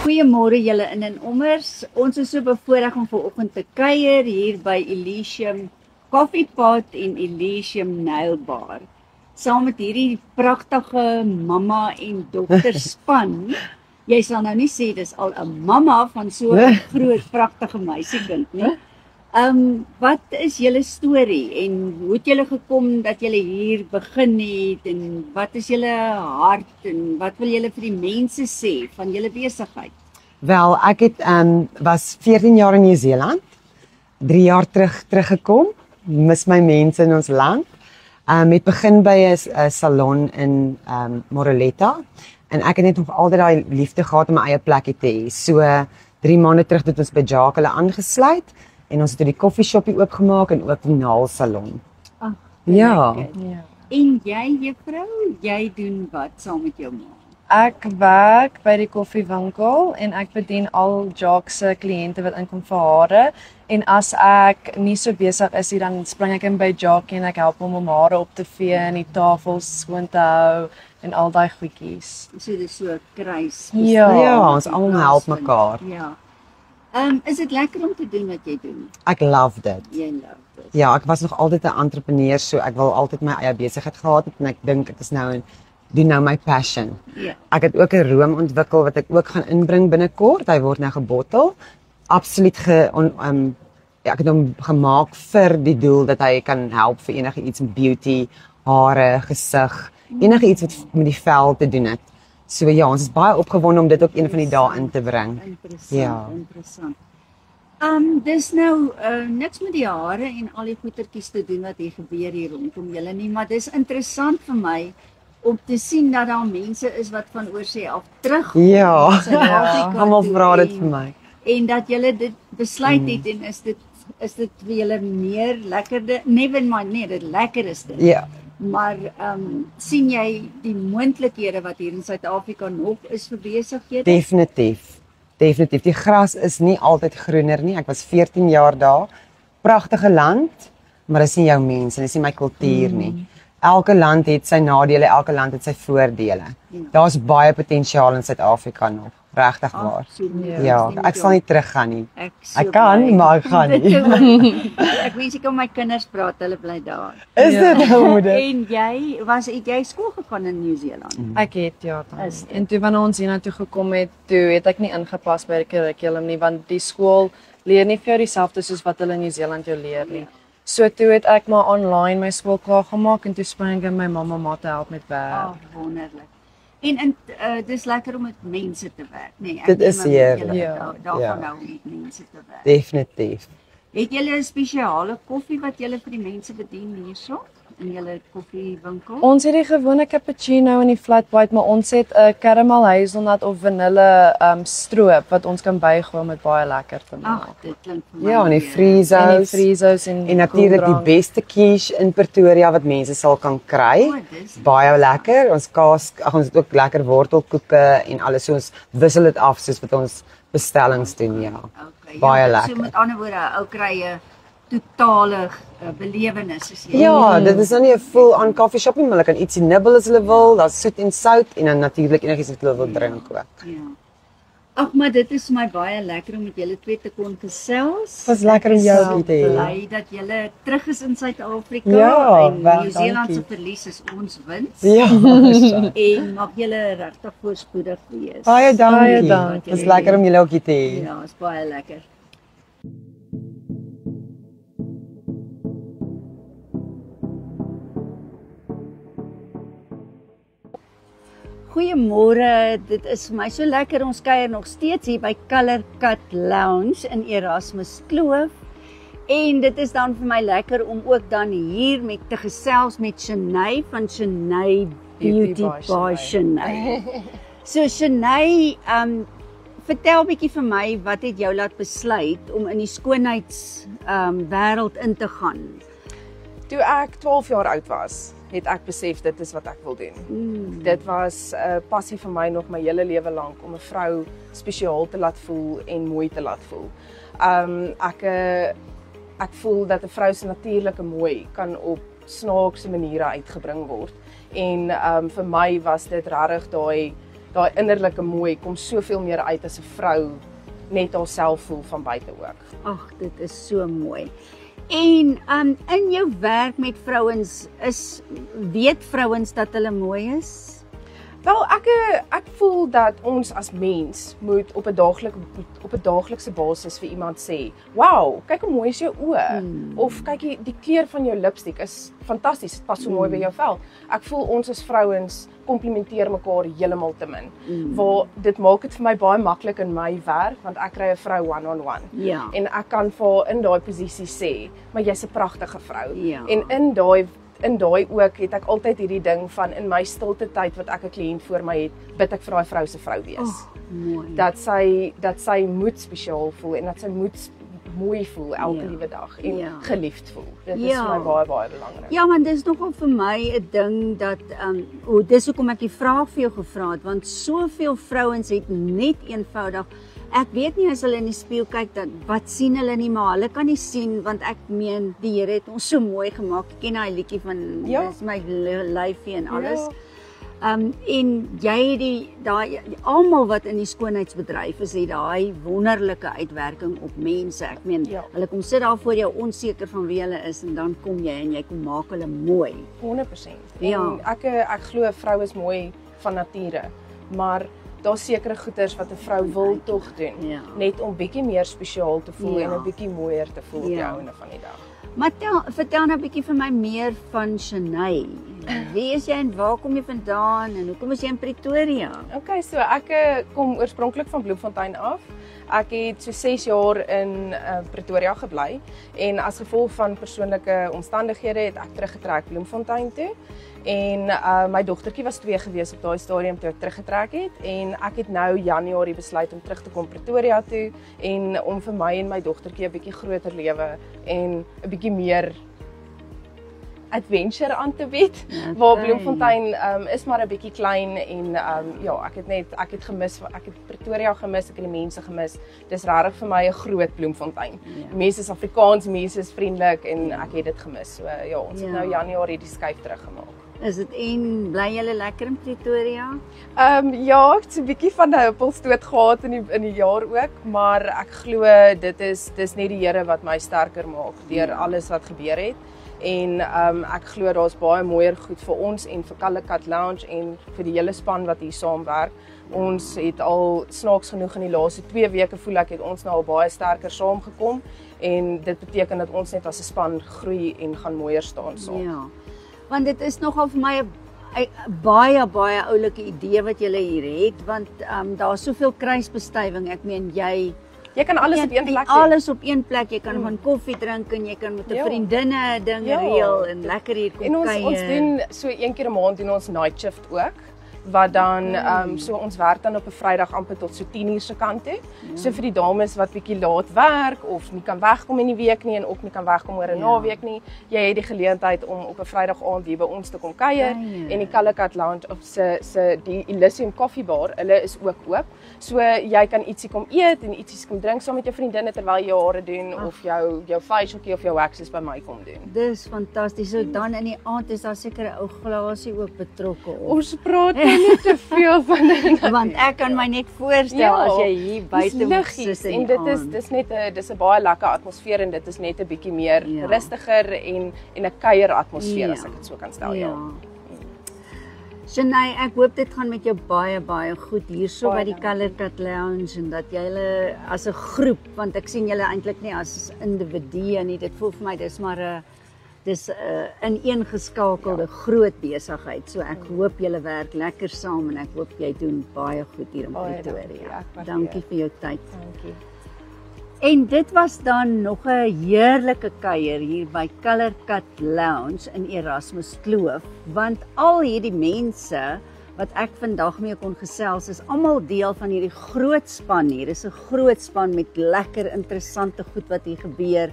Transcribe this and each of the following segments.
Goeiemôre julle in en ommers. Ons is so bevoorreg om vanoggend te kuier hier by Elysium Coffee Pot en Elysium Nail Bar. Saam met hierdie pragtige mamma en dogter span. Jy sal nou nie sê dis al 'n mamma van so 'n groot pragtige meisiekind nie. Wat is julle storie en hoe het julle gekom dat julle hier begin het en wat is julle hart en wat wil julle vir die mense sê van julle besigheid? Wel, ek het was 14 jaar in Nieu-Seeland, 3 jaar teruggekom, mis my mense in ons land. Het begin by 'n salon in Moreletta en ek het net nog altyd daai liefde gehad om my eie plekkie te hê. So 3 maande terug het ons by Jacques hulle aangesluit en ons het die koffieshopie oopgemaak en ook die naalsalon. Ag, Ja. En jy juffrou, jy doen wat saam met jou ma? Ek werk by die koffiewinkel en ek bedien al Jacques se kliënte wat inkom vir hare. En as ek nie so besig is nie, dan spring ek in by Jacques en ek help hom om hare op te vee en die tafels skoon te hou en al daai goedjies. So dis so 'n kruis. Ja, ons almal help mekaar. Ja. Is dit lekker om te doen wat jy doen? Ek love dit. Jy love dit. Ja, ek was nog altyd 'n entrepreneur, so ek wil altyd my eie besigheid gehad het en ek dink dit is nou doen nou my passion. Ja. Ek het ook 'n room ontwikkel wat ek ook gaan inbring binnekort. Hy word nou gebottel. Absoluut ek het hom gemaak vir die doel dat hy kan help vir enige iets met beauty, hare, gesig, enige iets wat met die vel te doen het. So ja, ons is baie opgewonde om dit ook een van die dae in te bring. Interessant, Ja. interessant. Dis nou niks met die hare en al die goetertjies te doen wat hier gebeur hier rondom julle nie, maar dis interessant vir my om te sien dat daar mense is wat van oorsee af terug Ja, Suid-Afrika almal toe vra dit en- vir my. En dat julle dit besluit het en is dit vir julle meer lekkerder, never mind, nee, dit lekker is dit. Ja. Maar sien jy die moontlikhede wat hier in Suid-Afrika nog is vir besighede? Definitief. Definitief. Die gras is nie altyd groener nie. Ek was 14 jaar daar. Pragtige land, maar dis nie jou mense, dis nie my kultuur nie. Elke land het sy nadele, elke land het sy voordele. Daar's baie potensiaal in Suid-Afrika nog, regtig waar. Absoluut. Ja, ek sal nie teruggaan nie. So Ek kan, bly. maar ek gaan nie. Ek wens ek kan my kinders praat, hulle bly daar. Is dit nou moeder? En het jy skool gegaan in Nieu-Seeland? Ek het ja. Is dit? En toe wanneer ons hiernatoe gekom het, toe het ek nie ingepas by die kurrikulum nie, want die skool leer nie vir jou dieselfde soos wat hulle in Nieu-Seeland jou leer nie. So toe het ek maar online my skool klaar gemaak en toe spring ek in my mamma te help met werk. Wonderlik. En dis lekker om met mense te werk, nee. Dit is heerlik. Ja. Daarvan nou om met mense te werk. Definitief. Het julle 'n spesiale koffie wat julle vir die mense bedien hierso in julle koffiewinkel? Ons het die gewone cappuccino en die flat white, maar ons het 'n caramel hazelnut of vanille stroop wat ons kan bygooi om dit baie lekker te maak. Ag, dit klink vir my. Ja, en die heerlik. En die friezos friezos en natuurlik die koeldrank. beste quiche in Pretoria wat mense sal kan kry. Dis Baie lekker. Ons ons het ook lekker wortelkoeke en alles, so ons wissel dit af soos wat ons bestellings doen, ja. Okay, Baie So lekker. met ander woorde, ou kry 'n totale belewenis as jy. Ja, dit is nou nie 'n full-on coffee shop nie, maar hulle kan ietsie nibbel as hulle wil, daar's soet en sout en dan natuurlik enigiets wat hulle wil drink ook. Ja. Ag, maar dit is vir my baie lekker om met julle twee te kon gesels. Was lekker om jou hier te hê. Bly dat julle terug is in Suid-Afrika Ja, en wel, Nieu-Seeland se dankie. verlies is ons wins. Ja. En mag julle regtig voorspoedig wees. Baie dankie. dankie. Dit was lekker om julle ook hier te hê. Ja, is baie lekker. Goeiemôre, dit is vir my so lekker, ons kuier nog steeds hier by Colour Cut Lounge in Erasmus Kloof. En dit is dan vir my lekker om ook dan hier met te gesels met Shanae van Shanae Beauty by Shanae. So Shanae, vertel 'n bietjie vir my, wat het jou laat besluit om in die skoonheids wêreld in te gaan? Toe ek 12 jaar oud was, het ek besef dit is wat ek wil doen. Dit was 'n passie vir my nog my hele lewe lank om 'n vrou spesiaal te laat voel en mooi te laat voel. Ek voel dat 'n vrou se natuurlike mooi kan op snaakse maniere uitgebring word. En vir my was dit regtig daai innerlike mooi kom soveel meer uit as 'n vrou net haarself voel van buite ook. Ag, dit is so mooi. En in jou werk met vrouens weet vrouens dat hulle mooi is? Wel, ek voel dat ons as mens moet op 'n daaglikse basis vir iemand sê, "Wow, kyk hoe mooi is jou oë." Of kyk die kleur van jou lipstik is fantasties, dit pas so mooi by jou vel. Ek voel ons as vrouens komplimenteer mekaar heeltemal te min. Waar dit maak dit vir my baie maklik in my werk want ek kry 'n vrou one-on-one. Ja. En ek kan vir haar in daai posisie sê, "Maar jy's 'n pragtige vrou." Ja. En in daai ook het ek altyd hierdie ding van in my stilte tyd wat ek 'n kliënt voor my het, bid ek vir daai vrou se vrou wees. Mooi. Dat sy moet spesiaal voel en dat sy moet mooi voel elke liewe dag en geliefd voel. Dit is vir my baie baie belangrik. Ja, want dis nogal vir my 'n ding dat dis hoekom ek die vraag vir jou gevra het, want soveel vrouens het net eenvoudig ek weet nie as hulle in die spieël kyk dan wat sien hulle nie, maar hulle kan nie sien want ek meen die Here het ons so mooi gemaak. Ek ken daai liedjie van dis my lyfie en alles. En jy het almal wat in die skoonheidsbedryf is, het daai wonderlike uitwerking op mense. Ek meen, hulle kom sit daar voor jou onseker van wie hulle is en dan kom jy en jy kom maak hulle mooi. 100%. En ek glo 'n vrou is mooi van nature, maar daar's sekere goeders wat 'n vrou wil tog doen, net om bietjie meer spesiaal te voel en 'n bietjie mooier te voel op die einde van die dag. Maar vertel nou 'n bietjie vir my meer van Shanae. Wie is jy en waar kom jy vandaan en hoekom is jy in Pretoria? Okay, so ek kom oorspronklik van Bloemfontein af. Ek het so 6 jaar in Pretoria gebly en as gevolg van persoonlike omstandighede het ek teruggetrek Bloemfontein toe. En my dogtertjie was 2 gewees op daai stadium toe ek teruggetrek het en ek het nou Januarie besluit om terug te kom Pretoria toe en om vir my en my dogtertjie 'n bietjie groter lewe en 'n bietjie meer adventure aan te bied. Waar Bloemfontein is maar 'n bietjie klein en ek het gemis, ek het Pretoria gemis, ek het die mense gemis. Dis regtig vir my 'n groot Bloemfontein. Mense is Afrikaans, mense is vriendelik en ek het dit gemis. So ons het nou Januarie die skuif teruggemaak. Is dit en bly julle lekker in Pretoria? Ja, ek het so 'n bietjie van 'n huppelstoot gehad in die jaar ook, maar ek glo dis net die Here wat my sterker maak deur alles wat gebeur het. En ek glo daar's baie mooier goed vir ons en vir Calicut Lounge en vir die hele span wat hier saamwerk. Ons het al snaaks genoeg in die laaste 2 weke voel ek het ons nou al baie sterker saamgekom en dit beteken dat ons net as 'n span groei en gaan mooier staan saam. Ja. Want dit is nogal vir my 'n baie oulike idee wat julle hier het want daar's soveel kruisbestuiving. Ek meen jy kan alles op een plek doen. Alles op een plek. Jy kan gaan koffie drink en jy kan met 'n vriendinne dinge reël en lekker hier kom kuier. En ons doen so 1 keer 'n maand doen ons night shift ook. Wat dan so ons werk dan op 'n Vrydag amper tot so 10:00 se kant toe. So vir die dames wat bietjie laat werk of nie kan wegkom in die week nie en ook nie kan wegkom oor 'n naweek nie, jy het die geleentheid om op 'n Vrydag aand hier by ons te kom kuier en die Calicut Lounge of die Elysium Coffee Bar, hulle is ook oop. So jy kan ietsie kom eet en ietsie kom drink saam met jou vriendinne terwyl jy jou hare doen of jou facialtjie of jou waxes by my kom doen. Dis fantasties. So dan in die aand is daar seker 'n ou glasie ook betrokke op. Ons praat nie te veel van dit. Want ek kan my net voorstel as jy hier buite moet sit en dis 'n baie lekker atmosfeer en dit is net 'n bietjie meer rustiger en 'n kuier atmosfeer as ek dit so kan stel. Shanae, ek hoop dit gaan met jou baie goed hierso by die Calicut Lounge en dat julle as 'n groep, want ek sien julle eintlik nie as individue nie. Dit voel vir my dis maar 'n ineengeskakelde groot besigheid. So ek hoop julle werk lekker saam en ek hoop jy doen baie goed hier in Pretoria. Dankie vir jou tyd. Dankie. En dit was dan nog 'n heerlike kuier hier by Calicut Lounge in Erasmus Kloof, want al hierdie mense wat ek vandag mee kon gesels is almal deel van hierdie groot span hier. Dis 'n groot span met lekker interessante goed wat hier gebeur.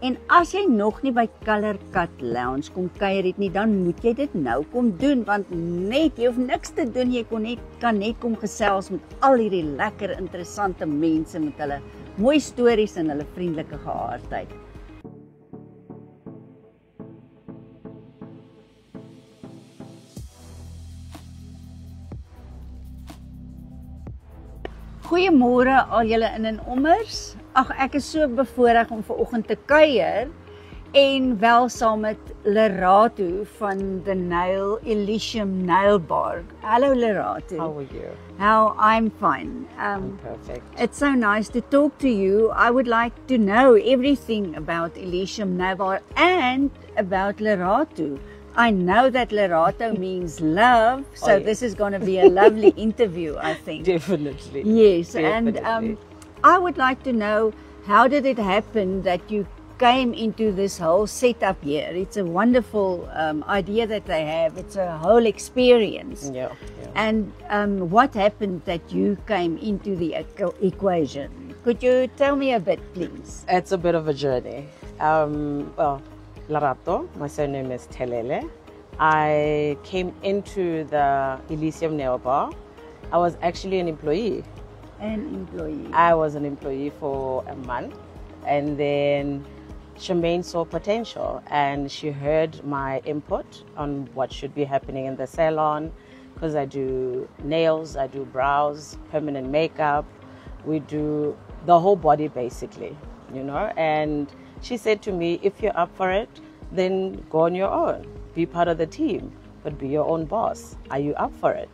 En as jy nog nie by Colour Cut Lounge kom kuier het nie, dan moet jy dit nou kom doen, want net jy hoef niks te doen, jy kan net kom gesels met al hierdie lekker interessante mense met hulle mooi stories en hulle vriendelike geaardheid. Goeiemôre al julle in en ommers. Ag, ek is so bevoorreg om vanoggend te kuier en wel saam met Lerato van the Nail Elysium Nail Bar. Hello Lerato. How are you? I'm fine. Perfect. It's so nice to talk to you. I would like to know everything about Elysium Nail Bar and about Lerato. I know that Lerato means love, so this is going to be a lovely interview, I think. Definitely. Yes, Definitely. and I would like to know, how did it happen that you came into this whole setup here? It's a wonderful idea that they have. It's a whole experience. Yeah. And what happened that you came into the equation? Could you tell me a bit, please? It's a bit of a journey. Well, Lerato, my surname is Telele. I came into the Elysium Nail Bar. I was actually an employee. I was an employee for a month, and then Charmaine saw potential and she heard my input on what should be happening in the salon, because I do nails, I do brows, permanent makeup, we do the whole body basically, and she said to me, if you're up for it, then go on your own, be part of the team, but be your own boss. Are you up for it?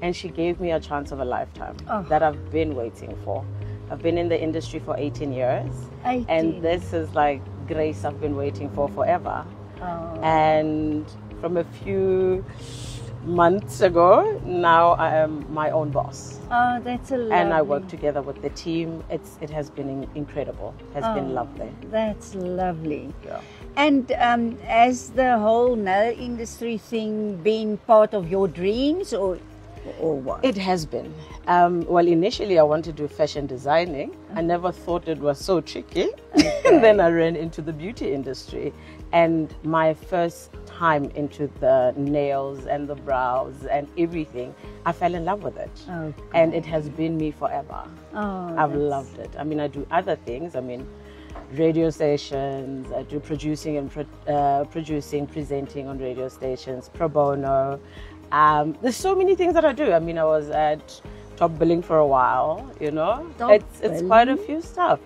And she gave me a chance of a lifetime that I've been waiting for. I've been in the industry for 18 years. 18. And this is like grace I've been waiting for forever. And from a few months ago, now I am my own boss. Oh, that's a lovely. And I work together with the team. It has been incredible. It has been lovely. That's lovely. Yeah. And has the whole nail industry thing been part of your dreams or what? It has been. Well, initially I wanted to do fashion designing. I never thought it was so tricky. And then I ran into the beauty industry. And my first time into the nails and the brows and everything, I fell in love with it. Okay. And it has been me forever. I've loved it. I mean, I do other things. I mean, radio stations, I do producing and presenting on radio stations, pro bono. There's so many things that I do. I mean, I was at Top Billing for a while, It's quite a few stuff,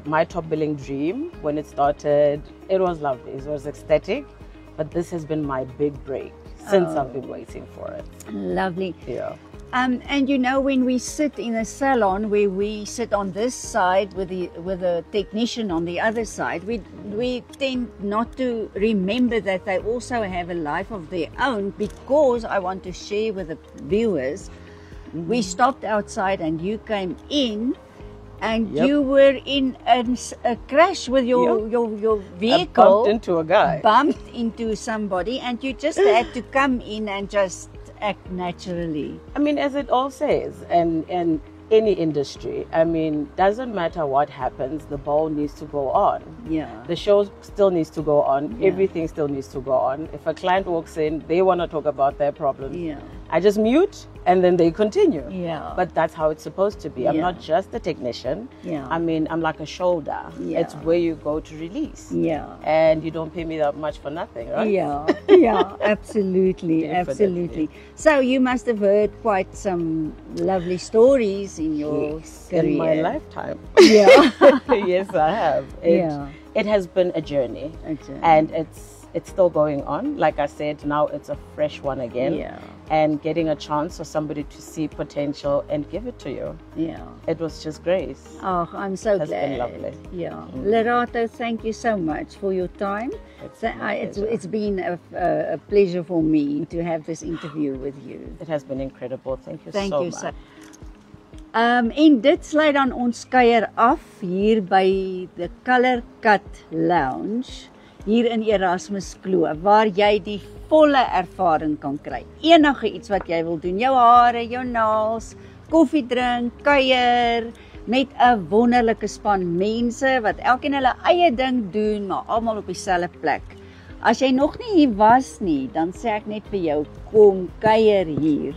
my Top Billing dream, when it started, it was lovely. It was ecstatic, but this has been my big break since I've been waiting for it. Lovely. Yeah. And when we sit in a salon where we sit on this side with the technician on the other side, we tend not to remember that they also have a life of their own, because I want to share with the viewers. We stopped outside and you came in and you were in a crash with your vehicle. I bumped into a guy. Bumped into somebody, and you just had to come in and just act naturally. I mean, as it all says, and any industry, I mean, doesn't matter what happens, the ball needs to go on. Yeah. The show still needs to go on. Everything still needs to go on. If a client walks in, they want to talk about their problems. Yeah. I just mute and then they continue. Yeah. But that's how it's supposed to be. I'm not just a technician. Yeah. I mean, I'm like a shoulder. Yeah. It's where you go to release. Yeah. And you don't pay me that much for nothing, right? Yeah. Yeah. Absolutely. Definitely. Absolutely. So you must have heard quite some lovely stories in your career. In my lifetime. Yeah. Yes, I have. It has been a journey. And it's still going on. Like I said, now it's a fresh one again. Yeah. And getting a chance for somebody to see potential and give it to you. Yeah. It was just grace. Oh, I'm so glad. It's been lovely. Yeah. Lerato, thank you so much for your time. It's been a pleasure for me to have this interview with you. It has been incredible. Thank you Thank so you much. En dit sluit dan ons kuier af hier by the Colour Cut Lounge hier in Erasmus Kloof, waar jy die volle ervaring kan kry. Enige iets wat jy wil doen, jou hare, jou naels, koffie drink, kuier, met 'n wonderlike span mense wat elkeen hulle eie ding doen, maar almal op dieselfde plek. As jy nog nie hier was nie, dan sê ek net vir jou, kom kuier hier.